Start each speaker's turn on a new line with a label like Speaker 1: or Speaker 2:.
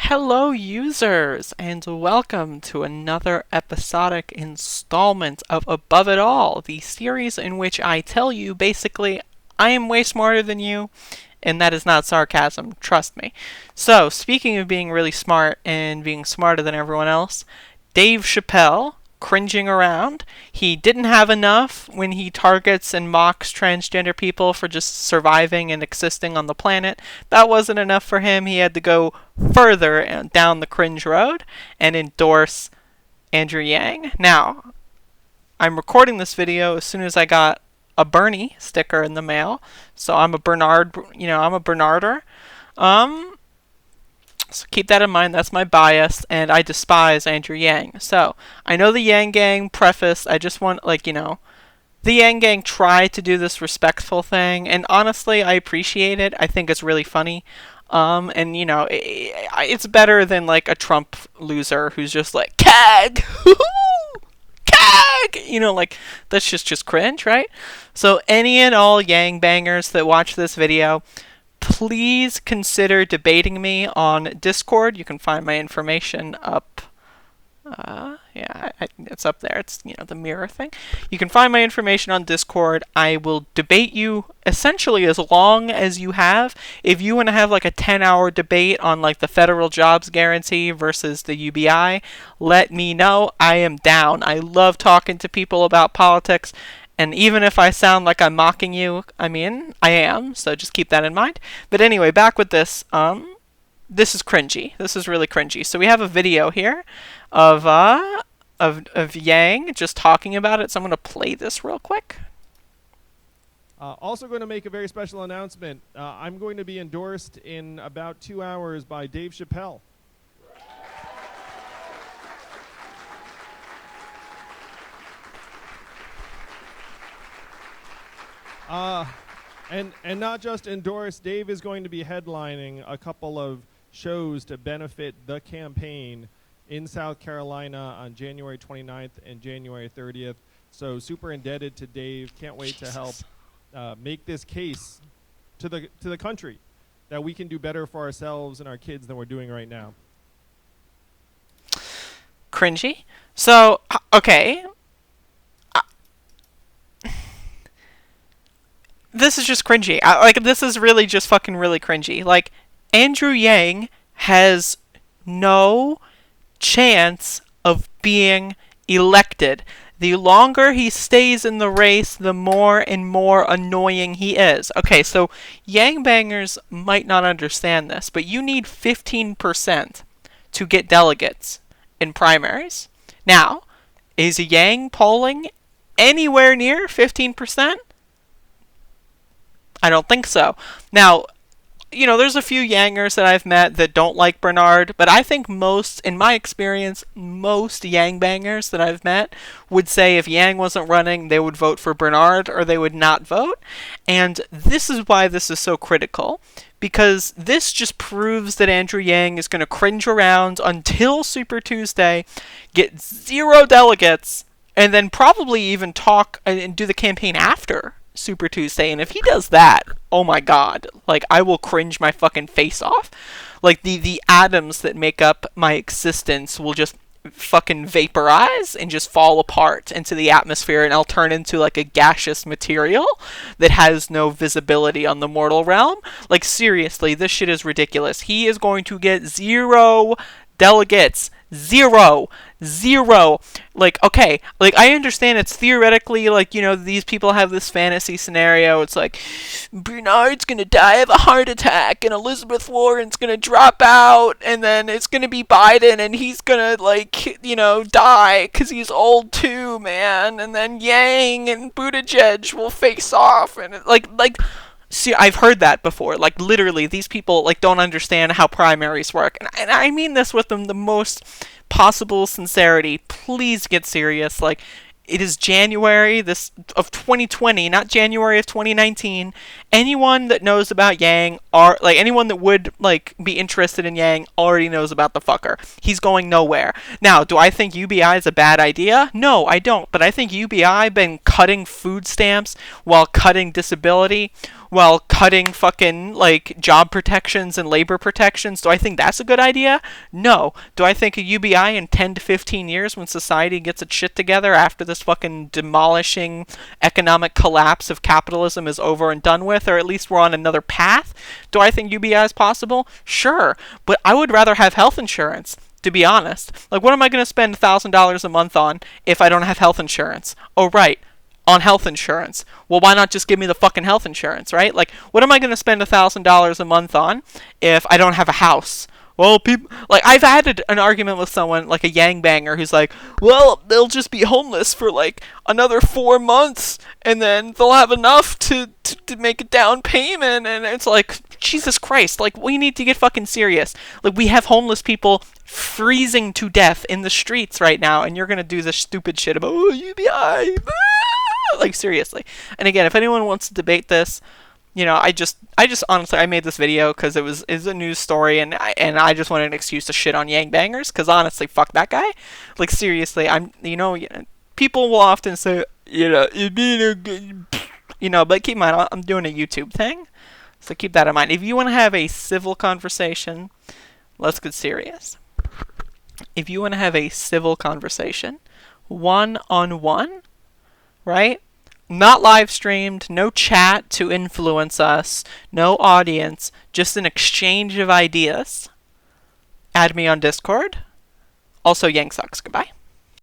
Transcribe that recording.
Speaker 1: Hello, users, and welcome to another episodic installment of Above It All, the series in which I tell you basically I am way smarter than you, and that is not sarcasm, trust me. So, speaking of being really smart and being smarter than everyone else, Dave Chappelle, cringing around. He didn't have enough when he targets and mocks transgender people for just surviving and existing on the planet. That wasn't enough for him. He had to go further down the cringe road and endorse Andrew Yang. Now, I'm recording this video as soon as I got a Bernie sticker in the mail. So I'm a Bernard, I'm a Bernarder. So keep that in mind, that's my bias, and I despise Andrew Yang. So, I know the Yang Gang preface, I just want, the Yang Gang tried to do this respectful thing, and honestly, I appreciate it. I think it's really funny. It's better than, a Trump loser who's just like, CAG! CAG! That's just cringe, right? So, any and all Yang Bangers that watch this video, please consider debating me on Discord. You can find my information up. It's up there. It's, the mirror thing. You can find my information on Discord. I will debate you essentially as long as you have. If you want to have a 10-hour debate on the federal jobs guarantee versus the UBI, let me know. I am down. I love talking to people about politics. And even if I sound like I'm mocking you, I am, so just keep that in mind. But anyway, back with this. This is cringy. This is really cringy. So we have a video here of Yang just talking about it. So I'm going to play this real quick.
Speaker 2: Also going to make a very special announcement. I'm going to be endorsed in about 2 hours by Dave Chappelle. And not just endorsed, Dave is going to be headlining a couple of shows to benefit the campaign in South Carolina on January 29th and January 30th. So super indebted to Dave. Can't wait to help make this case to the country that we can do better for ourselves and our kids than we're doing right now.
Speaker 1: Cringy. So, okay. This is just cringy. This is really just fucking really cringy. Andrew Yang has no chance of being elected. The longer he stays in the race, the more and more annoying he is. Okay, so Yang Bangers might not understand this, but you need 15% to get delegates in primaries. Now, is Yang polling anywhere near 15%? I don't think so. Now, there's a few Yangers that I've met that don't like Bernard, but I think in my experience, most Yang Bangers that I've met would say if Yang wasn't running, they would vote for Bernard or they would not vote. And this is why this is so critical, because this just proves that Andrew Yang is going to cringe around until Super Tuesday, get 0 delegates, and then probably even talk and do the campaign after Super Tuesday. And if he does that, oh my god, I will cringe my fucking face off. The atoms that make up my existence will just fucking vaporize and just fall apart into the atmosphere, and I'll turn into a gaseous material that has no visibility on the mortal realm. Seriously, this shit is ridiculous. He is going to get 0 delegates. 0. Okay, I understand it's theoretically, these people have this fantasy scenario. It's Bernard's gonna die of a heart attack, and Elizabeth Warren's gonna drop out, and then it's gonna be Biden, and he's gonna, die, because he's old too, man, and then Yang and Buttigieg will face off, and, see, I've heard that before. Literally, these people, don't understand how primaries work. And I mean this with the most possible sincerity. Please get serious. It is January of 2020, not January of 2019. anyone that knows about Yang, are like anyone that would like be interested in Yang already knows about the fucker. He's going nowhere. Now, do I think UBI is a bad idea? No, I don't. But I think UBI been cutting food stamps while cutting disability, while cutting fucking like job protections and labor protections. Do I think that's a good idea? No. Do I think a UBI in 10 to 15 years, when society gets its shit together after this fucking demolishing economic collapse of capitalism is over and done with, or at least we're on another path, do I think UBI is possible? Sure. But I would rather have health insurance, to be honest. Like, what am I going to spend $1,000 a month on if I don't have health insurance? Oh, right, on health insurance. Well, why not just give me the fucking health insurance, right? Like, what am I going to spend $1,000 a month on if I don't have a house? Well, people, like, I've had an argument with someone, like a Yang banger, who's like, well, they'll just be homeless for like another 4 months, and then they'll have enough to make a down payment. And it's like, Jesus Christ, like, we need to get fucking serious. Like, we have homeless people freezing to death in the streets right now, and you're gonna do this stupid shit about, oh, UBI. Like, seriously. And again, if anyone wants to debate this, I just honestly, I made this video because it was a news story, and I just wanted an excuse to shit on Yang bangers, because honestly, fuck that guy. Like, seriously, people will often say, you're being a good, but keep in mind, I'm doing a YouTube thing, so keep that in mind. If you want to have a civil conversation, let's get serious. If you want to have a civil conversation, one-on-one, right? Not live streamed, no chat to influence us, no audience, just an exchange of ideas. Add me on Discord. Also, Yang sucks. Goodbye.